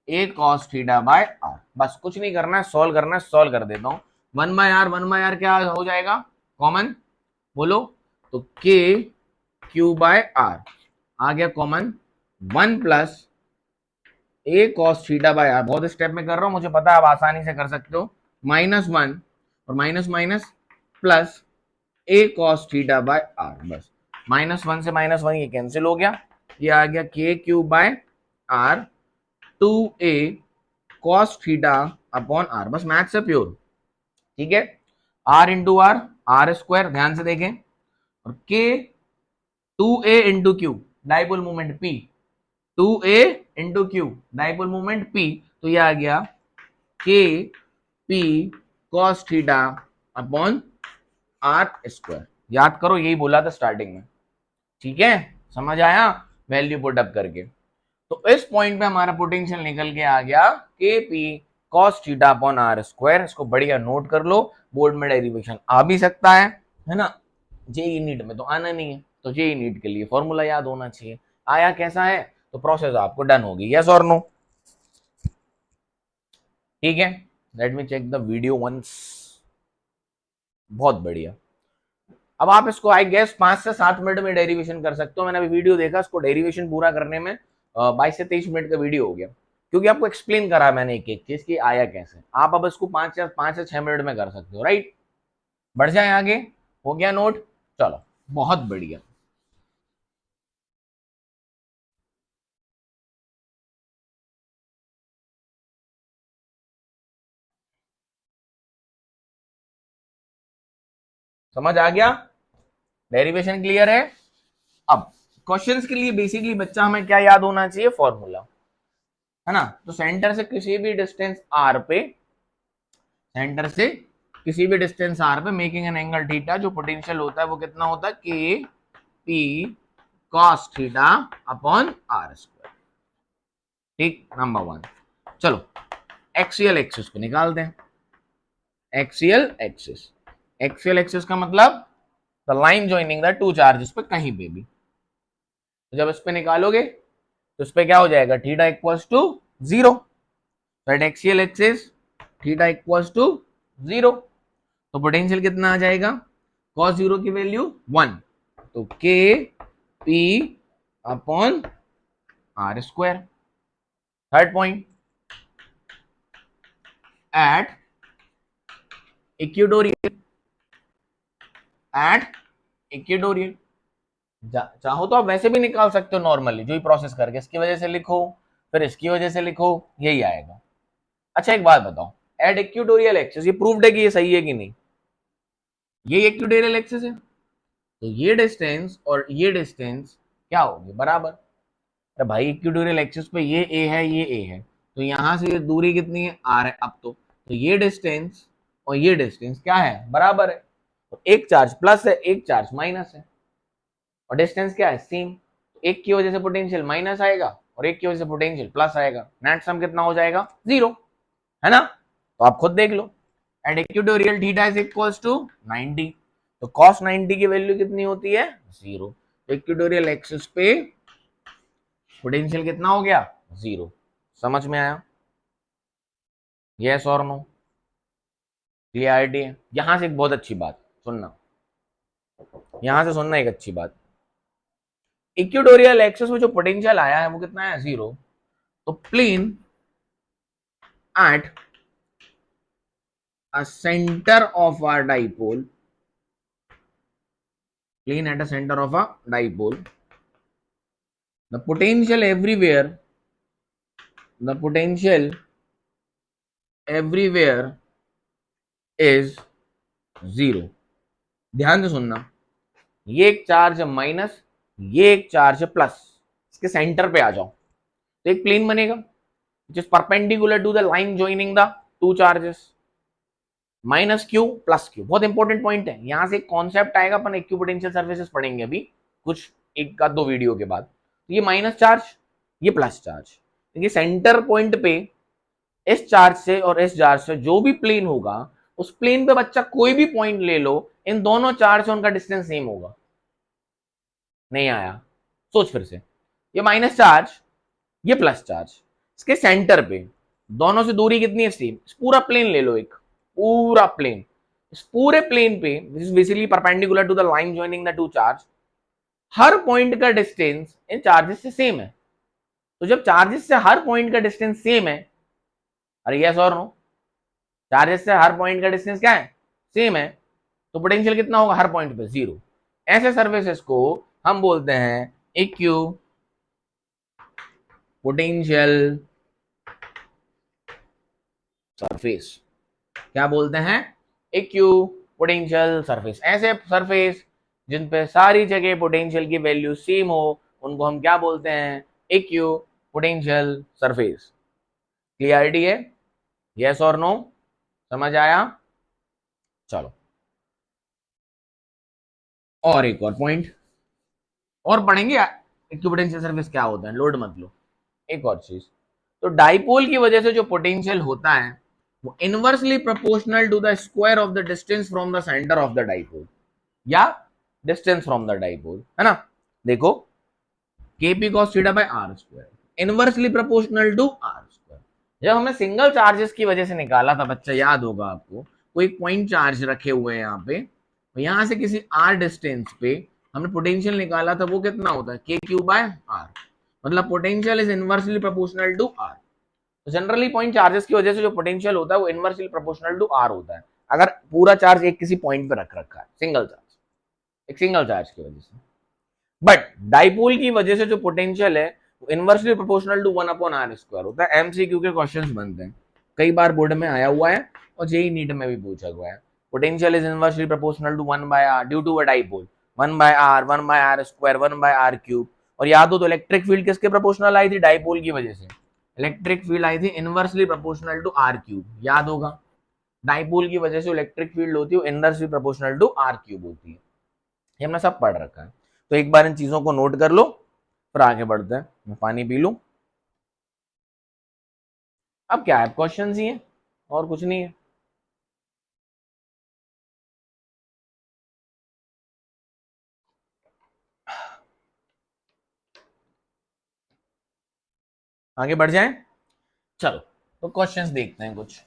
A cos theta by R, बस कुछ नहीं करना है, सॉल्व करना है, सॉल्व कर देता हूं। 1/r क्या हो जाएगा कॉमन, बोलो, तो के क्यू बाय आर आ गया common, 1 plus A cos theta by R, बहुत स्टेप में कर रहा हूं मुझे पता है, आप आसानी से कर सकते हो, -1 और minus minus plus A cos theta by R, बस -1 से -1 ये कैंसिल हो गया, ये आ गया K Q by R 2a cos theta upon R, बस मैथ से प्योर, ठीक है। R into R, R square, ध्यान से देखें, और के 2a into Q dipole moment p, 2a into Q dipole moment p, तो ये आ गया K P cos theta upon R square, याद करो यही बोला था स्टार्टिंग में, ठीक है समझ आया वैल्यू पुट अप करके। तो इस पॉइंट पे हमारा पोटेंशियल निकल के आ गया K P cos theta upon R square, इसको बढ़िया नोट कर लो, बोर्ड में डेरिवेशन आ भी सकता है ना, जेई नीट में तो आना नहीं है, तो जेई नीट के लिए फॉर्मूला याद होना चाहिए, आया कैसा है तो प्रोसेस आपको डन होगी, यस और नो, ठीक है। Let me check the video once, बहुत बढ़िया। अब आप इसको आई गेस 5 से 7 मिनट में डेरिवेशन कर सकते हो, मैंने अभी वीडियो देखा, इसको डेरिवेशन पूरा करने में 22 से 23 मिनट का वीडियो हो गया, क्योंकि आपको एक्सप्लेन करा मैंने एक एक चीज की आया कैसे, आप अब इसको 5 से 6 मिनट में कर सकते हो, राइट। बढ़ जाए आगे, हो गया नोट, चलो बहुत बढ़िया। समझ आ गया? डेरिवेशन क्लियर है? अब क्वेश्चंस के लिए बेसिकली बच्चा हमें क्या याद होना चाहिए? फॉर्मूला, है ना। तो सेंटर से किसी भी डिस्टेंस आर पे, सेंटर से किसी भी डिस्टेंस आर पे मेकिंग एन एंगल थीटा, जो पोटेंशियल होता है वो कितना होता है? K P cos theta upon R square. ठीक, नंबर 1। चलो एक्सियल एक्सिस को निकालते हैं। एक्सियल एक्सिस, एक्सियल एक्सिस का मतलब the line joining the two charges पे कहीं पे भी। तो जब इस पे निकालोगे तो इस पे क्या हो जाएगा? Theta equals to 0। At axial axis theta equals to 0। तो पोटेंशियल कितना आ जाएगा? cos 0 की वैल्यू 1, तो K P upon R square. Third point, at equatorial, at equatorial चाहो तो आप वैसे भी निकाल सकते हो नॉर्मली, जो ही प्रोसेस करके इसकी वजह से लिखो, फिर इसकी वजह से लिखो, यही आएगा। अच्छा एक बात बताओ, एट इक्वेटोरियल एक्सिस, ये प्रूव्ड है कि ये सही है कि नहीं? ये इक्वेटोरियल एक्सिस है, तो ये डिस्टेंस और ये डिस्टेंस क्या होगी? बराबर। अरे भाई इक्वेटोरियल एक्सिस पे ये ए है, ये ए है, तो यहां से ये दूरी कितनी है? आर है। अब तो ये डिस्टेंस और ये डिस्टेंस क्या है? बराबर है। तो एक चार्ज प्लस है, एक चार्ज माइनस है, और डिस्टेंस क्या है? सेम। एक की वजह से पोटेंशियल माइनस आएगा और एक की वजह से पोटेंशियल प्लस आएगा, नेट सम कितना हो जाएगा? 0, है ना। तो आप खुद देख लो, at equatorial theta is equals to 90, तो cos 90 की वैल्यू कितनी होती है? 0। तो इक्वेटोरियल एक्सिस पे पोटेंशियल कितना हो गया? 0। समझ में आया? यस और नो? क्लियरिटी है? यहां से एक बहुत अच्छी बात सुनना, यहां से सुनना एक अच्छी बात, इक्वेटोरियल एक्सिस में जो पोटेंशियल आया है वो कितना है? 0। तो plane at a center of a dipole, plane at a center of a dipole, the potential everywhere, the potential everywhere is 0। ध्यान से सुनना, ये एक चार्ज है माइनस, ये एक चार्ज है प्लस, इसके सेंटर पे आ जाओ तो एक प्लेन बनेगा which is perpendicular to the line joining the two charges, minus Q plus Q. बहुत इंपॉर्टेंट पॉइंट है, यहां से एक कॉन्सेप्ट आएगा, अपन इक्विपोटेंशियल सर्फेसेस पढ़ेंगे अभी कुछ एक का दो वीडियो के बाद। तो ये माइनस चार्ज, ये प्लस चार्ज, देखिए सेंटर पॉइंट पे इस चार्ज से और इस चार्ज से जो भी प्लेन होगा, उस प्लेन पे बच्चा कोई भी पॉइंट ले लो, इन दोनों चार्ज से उनका डिस्टेंस सेम होगा। नहीं आया? सोच फिर से, ये माइनस चार्ज, ये प्लस चार्ज, इसके सेंटर पे दोनों से दूरी कितनी है? सेम। पूरा प्लेन ले लो, एक पूरा प्लेन, इस पूरे प्लेन पे this is basically perpendicular to the line joining the two charge, हर पॉइंट का डिस्टेंस इन चार्जेस से सेम है। तो जब चार्जेस से हर पॉइंट का डिस्टेंस सेम है, अरे यस और नो, चार्जेस से हर पॉइंट का डिस्टेंस क्या है? सेम है, तो पोटेंशियल कितना होगा हर पॉइंट पे? 0। ऐसे सर्फेसेस को हम बोलते हैं इक्यू पोटेंशियल सरफेस। क्या बोलते हैं? इक्यू पोटेंशियल सरफेस। ऐसे सरफेस जिन पे सारी जगह पोटेंशियल की वैल्यू सेम हो, उनको हम क्या बोलते हैं? इक्यू पोटेंशियल सरफेस। क्लियरिटी है? यस और नो? समझ आया? चलो और एक और पॉइंट और पढ़ेंगे, इक्यू पोटेंशियल सरफेस क्या होता है, लोड मत लो। एक और चीज, तो डाइपोल की वजह से जो पोटेंशियल होता है वो inversely proportional to the square of the distance from the centre of the dipole, या डिस्टेंस फ्रॉम द डाइपोल, है ना। देखो KP cos theta by R square inversely proportional to R square. जब हमने सिंगल चार्जेस की वजह से निकाला था बच्चा, याद होगा आपको, कोई पॉइंट चार्ज रखे हुए हैं यहाँ पे, तो यहाँ से किसी आर डिस्टेंस पे हमने पोटेंशियल निकाला था, वो कितना होता है? के क्यू बाय आर, मतलब potential is inversely proportional to R. तो जनरली पॉइंट चार्जेस की वजह से जो पोटेंशियल होता है वो इनवर्सली प्रोपोर्शनल टू आर होता है, अगर पूरा चार्ज एक किसी पॉइंट पे रख रखा है, सिंगल चार्ज, एक सिंगल चार्ज की वजह से। बट डाइपोल की वजह से जो पोटेंशियल है वो inversely proportional to 1 upon R square होता है। एमसीक्यू के क्वेश्चंस बनते हैं, कई बार बोर्ड में आया हुआ है और जेई नीट में भी पूछा हुआ है। Potential is inversely proportional to 1/r due to a dipole, 1/r, 1/r square, 1/r cube. और याद हो तो इलेक्ट्रिक फील्ड किसके प्रोपोर्शनल आई थी? डाइपोल की वजह से इलेक्ट्रिक फील्ड आई थी inversely proportional to r cube, याद होगा। डाइपोल की वजह से इलेक्ट्रिक फील्ड होती है वो inversely proportional to r cube होती है। ये हमने सब पढ़ रखा है, तो एक बार इन चीजों को नोट कर लो, फिर आगे बढ़ते हैं। मैं पानी पी लूं। अब क्या है, क्वेश्चन ही है और कुछ नहीं है। आगे बढ़ जाएं, चलो तो क्वेश्चंस देखते हैं कुछ।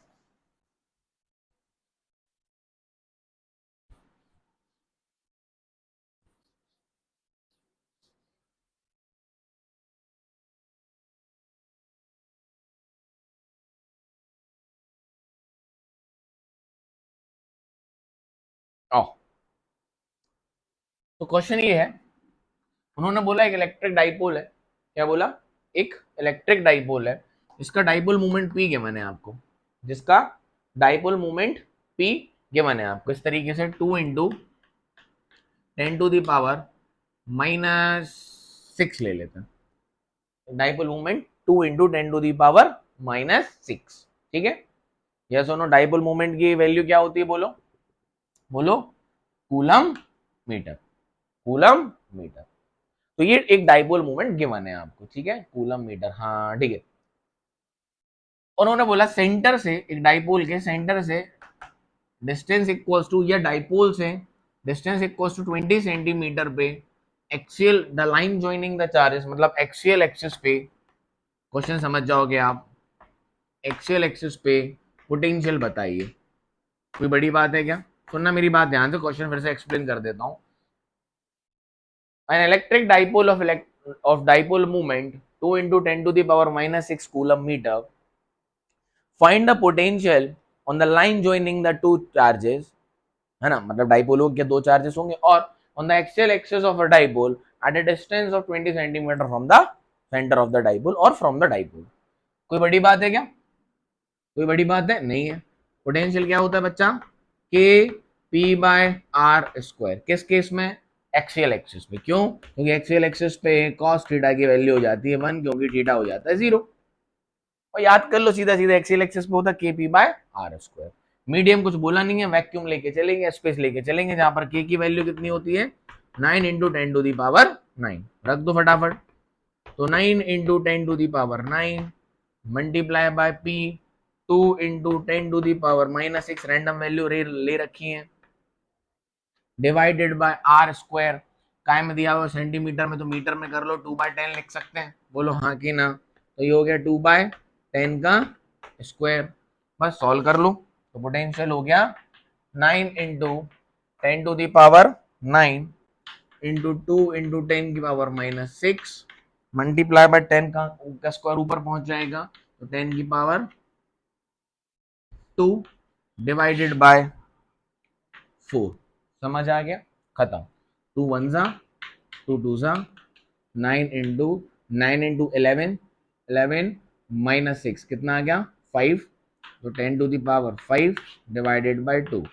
ओ, तो क्वेश्चन ये है, उन्होंने बोला एक इलेक्ट्रिक डाइपोल है। क्या बोला? एक इलेक्ट्रिक डाइपोल है, इसका डाइपोल मोमेंट पी गिवन है आपको, जिसका डाइपोल मोमेंट पी गिवन है आपको। इस तरीके से 2 × 10⁻⁻⁶ ले लेते हैं। डाइपोल मोमेंट 2 × 10⁻⁻⁶, ठीक है। यस और नो? डाइपोल मोमेंट की वैल्यू क्या होती है? बोलो बोलो। Coulomb metre, coulomb metre. तो ये एक डाइपोल मोमेंट गिवन है आपको, ठीक है, कूलम मीटर। हाँ ठीक है। उन्होंने बोला सेंटर से, एक डाइपोल के सेंटर से डिस्टेंस इक्वल्स टू, या डाइपोल से डिस्टेंस इक्वल्स टू 20 सेंटीमीटर पे axial the line joining the charges, मतलब एक्सियल एक्सिस पे, क्वेश्चन समझ जाओगे आप, एक्सियल एक्सिस पे पोटेंशियल बताइए। कोई बड़ी बात है क्या? सुनना मेरी बात ध्यान से, क्वेश्चन फिर से एक्सप्लेन कर देता हूं। An electric dipole of dipole moment 2 × 10⁻⁻⁶ coulomb meter. Find the potential on the line joining the two charges, है ना, मतलब डाइपोल हो गया, दो चार्जेस होंगे, और on the axial axis of a dipole at a distance of 20 centimetre from the center of the dipole or from the dipole। कोई बड़ी बात है क्या? कोई बड़ी बात है नहीं है। पोटेंशियल क्या होता है बच्चा? के पी बाय आर स्क्वायर। किस केस में? एक्सियल एक्सिस पे। क्यों? क्योंकि एक्सियल एक्सिस पे कॉस थीटा की वैल्यू हो जाती है 1, क्योंकि थीटा हो जाता है 0। और याद कर लो सीधा सीधा, एक्सियल एक्सिस पे होता है K P by R square. Medium कुछ बोला नहीं है, वैक्यूम लेके चलेंगे, स्पेस लेके चलेंगे, जहां पर के की वैल्यू कितनी होती है? 9 × 10⁻⁹ रख दो फटाफट। तो 9 × 10⁻⁹ multiply by P 2 × 10⁻⁻⁶, random value ले रखी है, डिवाइडेड बाय आर स्क्वायर। काय में दिया हुआ सेंटीमीटर में, तो मीटर में कर लो, 2/10 लिख सकते हैं। बोलो हाँ कि ना? तो ये हो गया 2/10 का स्क्वायर। बस सॉल्व कर लो, तो पोटेंशियल हो गया 9 × 10⁻⁹ इंटू 2 × 10⁻⁻�6 मल्टीप्लाई बाय 10 का स्क्वायर ऊपर पहुंच जाएगा, तो 10⁻2 डिवाइडेड बाय 4। समझ आ गया? खत्म। 2 1 जा, 2 2 जा, 9 × 11 11 - 6 कितना आ गया? 5। तो 10⁵ डिवाइडेड बाय 2,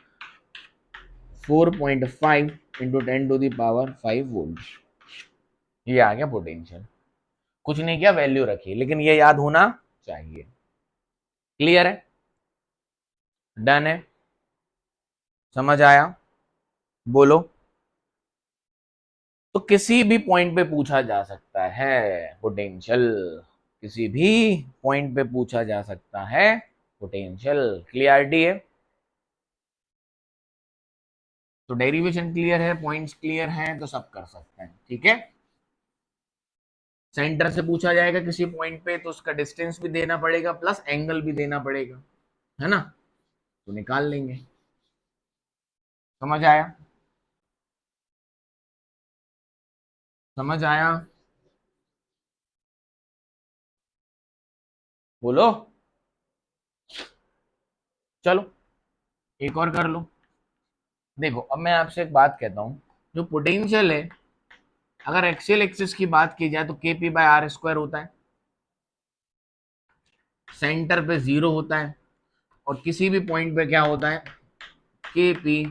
4.5 × 10⁵ वोल्ट। ये आ गया पोटेंशियल। कुछ नहीं किया, वैल्यू रखी, लेकिन ये याद होना चाहिए। क्लियर है? डन है? समझ आया? बोलो। तो किसी भी पॉइंट पे पूछा जा सकता है पोटेंशियल, किसी भी पॉइंट पे पूछा जा सकता है पोटेंशियल। क्लियरिटी है? तो डेरिवेशन क्लियर है, पॉइंट्स क्लियर हैं, तो सब कर सकते हैं, ठीक है। सेंटर से पूछा जाएगा किसी पॉइंट पे, तो उसका डिस्टेंस भी देना पड़ेगा, प्लस एंगल भी देना पड़ेगा, है ना, तो निकाल लेंगे। समझ आया? समझ आया? बोलो। चलो एक और कर लो। देखो अब मैं आपसे एक बात कहता हूं, जो पोटेंशियल है, अगर एक्सियल एक्सिस की बात की जाए तो K P by R square होता है, सेंटर पे 0 होता है, और किसी भी पॉइंट पे क्या होता है? K P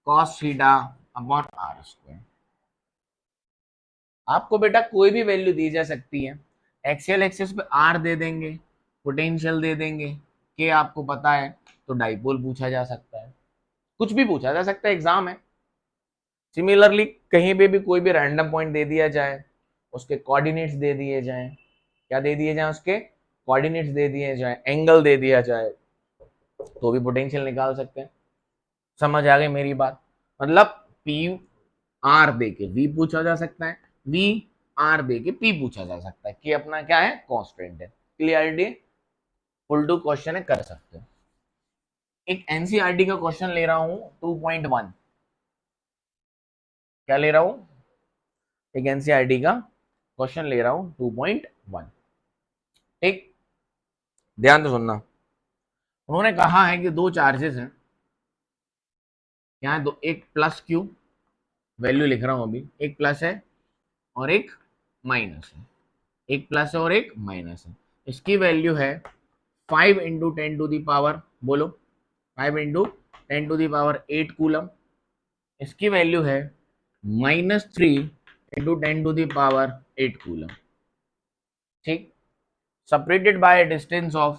cos theta upon R square. आपको बेटा कोई भी वैल्यू दी जा सकती है, एक्सियल एक्सिस पे आर दे देंगे, पोटेंशियल दे देंगे, के आपको पता है तो डाइपोल पूछा जा सकता है, कुछ भी पूछा जा सकता है, एग्जाम है। सिमिलरली कहीं पे भी कोई भी रैंडम पॉइंट दे दिया जाए, उसके कोऑर्डिनेट्स दे दिए जाएं, क्या दे दिए जाए, उसके कोऑर्डिनेट्स दे दिए जाए, एंगल दे दिया जाए, तो भी पोटेंशियल निकाल सकते हैं। समझ आ गई मेरी बात? मतलब पी आर दे के वी पूछा जा सकता है, वी आर दे के पी पूछा जा सकता है, कि अपना क्या है, कांस्टेंट है। क्लियरिटी, फुल टू क्वेश्चन है, कर सकते हो। एक एनसीईआरटी का क्वेश्चन ले रहा हूं 2.1, क्या ले रहा हूं, एक एनसीईआरटी का क्वेश्चन ले रहा हूं 2.1। ठीक, ध्यान से सुनना। उन्होंने कहा है कि दो चार्जेस हैं, यहाँ दो, एक प्लस क्यू, वैल्यू लिख रहा हूं अभी, एक प्लस है और एक माइनस है, एक प्लस है और एक माइनस है। इसकी वैल्यू है 5 इंटू 10⁻, बोलो 5 इंटू 10⁻8 कूलम। इसकी वैल्यू है -3 इंटू 10⁻8 कूलम। ठीक, separated by a distance of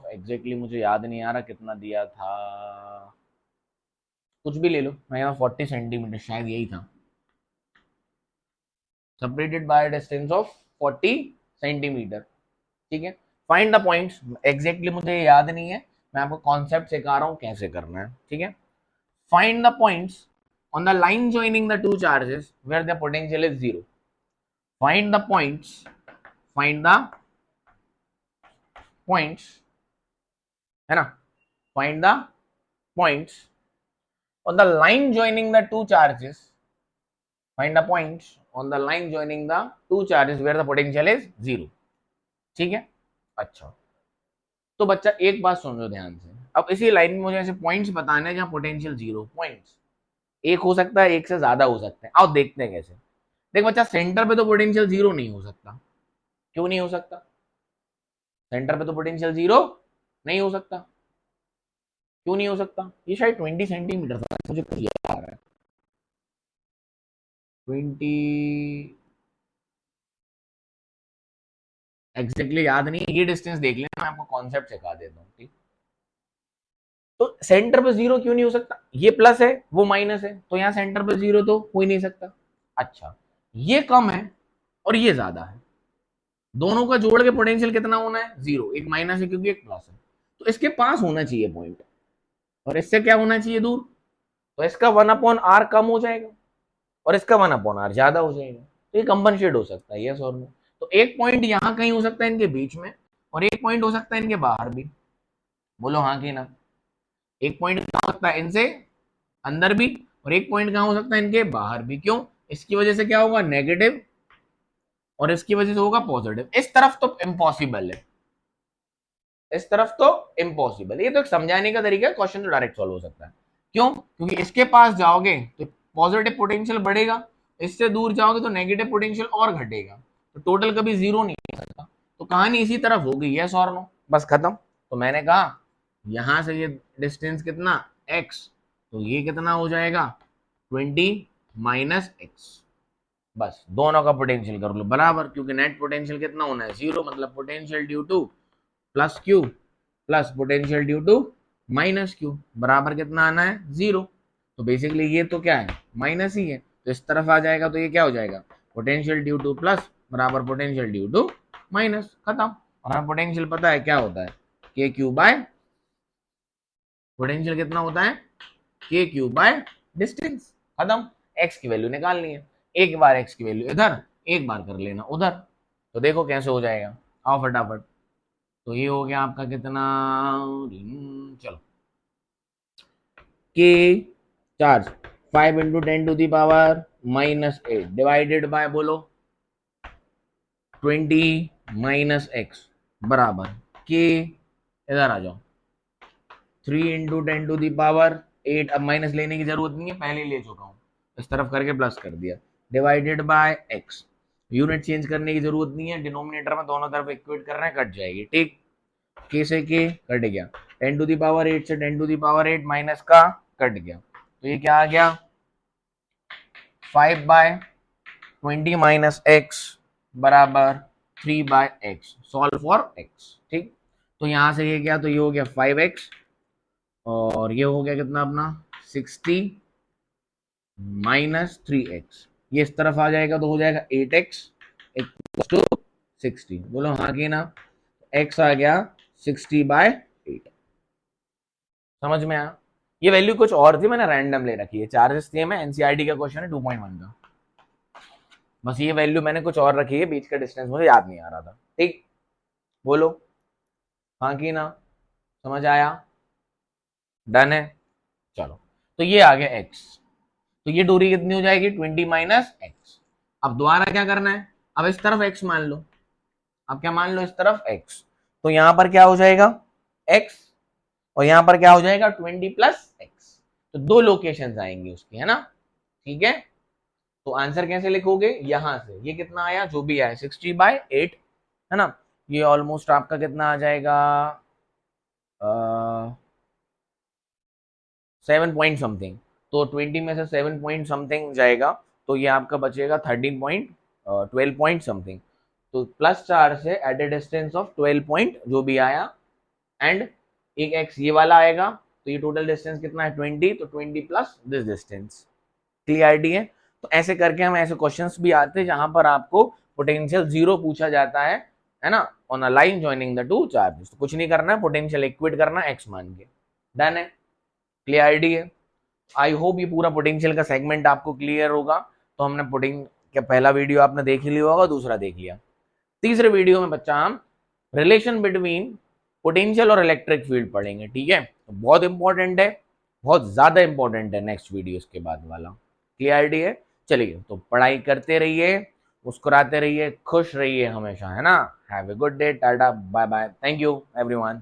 exactly मुझे याद नहीं आ रहा कितना दिया था, कुछ भी ले लो, मैं यहाँ 40 सेंटीमीटर शायद यही था, separated by a distance of 40 centimetre. ठीक है, फाइंड द पॉइंट्स, एग्जैक्टली मुझे याद नहीं है, मैं आपको कॉन्सेप्ट सिखा रहा हूँ कैसे करना है। ठीक है, find the points on the line joining the two charges where the potential is 0. Find the points है ना, find the points on the line joining the two charges, find the points on the line joining the two charges where the potential is 0. ठीक है, अच्छा, तो बच्चा एक बात सुन लो ध्यान से, अब इसी लाइन में मुझे ऐसे पॉइंट्स बताने हैं जहां पोटेंशियल 0, पॉइंट्स एक हो सकता है, एक से ज्यादा हो सकते हैं, आओ देखते हैं कैसे। देख बच्चा, सेंटर पे तो पोटेंशियल 0 नहीं हो सकता, क्यों नहीं हो सकता, सेंटर पे तो पोटेंशियल 0 नहीं हो सकता, क्यों नहीं हो सकता, ये शायद 20 सेंटीमीटर था, मुझे कुछ याद आ रहा है, 20 एग्जैक्टली याद नहीं, ये डिस्टेंस देख लेना, मैं आपको कॉन्सेप्ट सिखा देता हूँ। ठीक, तो सेंटर पे 0 क्यों नहीं हो सकता, ये प्लस है वो माइनस है, तो यहाँ सेंटर पे 0 तो हो ही नहीं सकता। अच्छा, ये कम है और ये ज्यादा है, दोनों का जोड़ के पोटेंशियल कितना होना है, 0, एक माइनस है क्योंकि एक प्लस है, तो इसके पास होना चाहिए पॉइंट, और इससे क्या होना चाहिए, दूर, तो इसका 1/r कम हो जाएगा और इसका 1/r ज्यादा हो जाएगा, तो ये कंपनसेट हो सकता है, यस और नो। तो एक पॉइंट यहाँ कहीं हो सकता है इनके बीच में, और एक पॉइंट हो सकता है इनके बाहर भी, बोलो हाँ कि ना। एक पॉइंट कहाँ हो सकता है, इनसे अंदर भी, और एक पॉइंट कहाँ हो सकता है, इनके बाहर भी। क्यों, इसकी वजह से क्या होगा, नेगेटिव, और इसकी वजह से होगा पॉजिटिव। इस तरफ तो इम्पॉसिबल है, इस तरफ तो इम्पॉसिबल, ये तो एक समझाने का तरीका है, क्वेश्चन तो डायरेक्ट सॉल्व हो सकता है। क्यों, क्योंकि इसके पास जाओगे तो पॉजिटिव पोटेंशियल बढ़ेगा, इससे दूर जाओगे तो नेगेटिव पोटेंशियल और घटेगा, तो टोटल कभी 0 नहीं हो सकता, तो कहानी इसी तरफ होगी, यस और नो, बस खत्म। तो मैंने कहा यहां से ये डिस्टेंस कितना, x, तो ये कितना हो जाएगा, 20 माइनस x, बस दोनों का पोटेंशियल कर लो बराबर, क्योंकि नेट पोटेंशियल कितना होना है, 0, मतलब potential due to plus Q plus potential due to minus Q बराबर कितना आना है, 0। तो बेसिकली ये तो क्या है, माइनस ही है, तो इस तरफ आ जाएगा, तो ये क्या हो जाएगा, पोटेंशियल ड्यू टू प्लस बराबर पोटेंशियल ड्यू टू माइनस, खत्म। और हमें पोटेंशियल पता है क्या होता है, के क्यू बाय, पोटेंशियल कितना होता है, के क्यू बाय डिस्टेंस, खत्म। एक्स की वैल्यू निकालनी है, एक बार एक्स की वैल्यू इधर, एक बार कर लेना उधर, तो देखो कैसे हो जाएगा, आओ फटाफट। तो ये हो गया आपका कितना, चलो, के चार्ज 5 इंटू 10⁻⁻8 डिवाइडेड बाय, बोलो 20 माइनस एक्स बराबर के, इधर आ जाओ, 3 इंटू 10⁻8, अब माइनस लेने की जरूरत नहीं है, पहले ले चुका हूं, इस तरफ करके प्लस कर दिया, divided by x, unit change करने की जरूरत नहीं है, डिनोमिनेटर में दोनों तरफ इक्वेट कर रहे हैं, कट जाएगी। ठीक, k से k कट गया, 10 टू द पावर 8 से 10 टू द पावर 8 माइनस का कट गया, तो ये क्या आ गया 5/20 माइनस x बराबर 3/x, सॉल्व फॉर x। ठीक, तो यहां से ये क्या, तो ये हो गया 5x और ये हो गया कितना अपना 60 माइनस 3x, ये इस तरफ आ जाएगा तो हो जाएगा 8x इक्वल टू 60। बोलो हाँ कि ना, x आ गया 60/8। समझ में आया? ये वैल्यू कुछ और थी, मैंने रैंडम ले रखी है, चार्जेस थे में एनसीईआरटी का क्वेश्चन है 2.1 का, बस ये वैल्यू मैंने कुछ और रखी है, बीच का डिस्टेंस मुझे याद नहीं आ रहा था। ठीक, बोलो हाँ कि ना, समझ आया? डन है, चलो तो ये आ गया x, तो ये दूरी कितनी हो जाएगी 20 माइनस x। अब दोबारा क्या करना है, अब इस तरफ x मान लो, अब क्या मान लो इस तरफ x, तो यहां पर क्या हो जाएगा x और यहां पर क्या हो जाएगा 20 प्लस x, तो दो लोकेशन आएंगी उसकी, है ना? ठीक है, तो आंसर कैसे लिखोगे, यहां से ये कितना आया जो भी आया 60/8, है ना? ये ऑलमोस्ट आपका कितना आ जाएगा 7 पॉइंट समथिंग, तो 20 में से 7 पॉइंट समथिंग जाएगा, तो ये आपका बचेगा 12 पॉइंट समथिंग, तो +4 से at a distance of 12 point जो भी आया, एंड एक x ये वाला आएगा, तो ये टोटल डिस्टेंस कितना है 20, तो 20 प्लस दिस डिस्टेंस। क्लियरिटी है? तो ऐसे करके हम ऐसे क्वेश्चंस भी आते हैं जहां पर आपको पोटेंशियल 0 पूछा जाता है ना, on a line joining the two charges, तो कुछ नहीं करना है, पोटेंशियल इक्वेट करना है x मान के, डन है? क्लियरिटी है? आई होप ये पूरा पोटेंशियल का सेगमेंट आपको क्लियर होगा। तो हमने पोटेंशियल का पहला वीडियो आपने देख ही लिया होगा, दूसरा देख लिया, तीसरे वीडियो में बच्चा हम रिलेशन बिटवीन पोटेंशियल और इलेक्ट्रिक फील्ड पढ़ेंगे। ठीक है, तो बहुत इंपॉर्टेंट है, बहुत ज्यादा इंपॉर्टेंट है नेक्स्ट वीडियो इसके बाद वाला। क्लियरिटी है? चलिए, तो पढ़ाई करते रहिए, मुस्कुराते रहिए, खुश रहिए हमेशा, है ना? Have a good day, tata, bye bye, thank you everyone.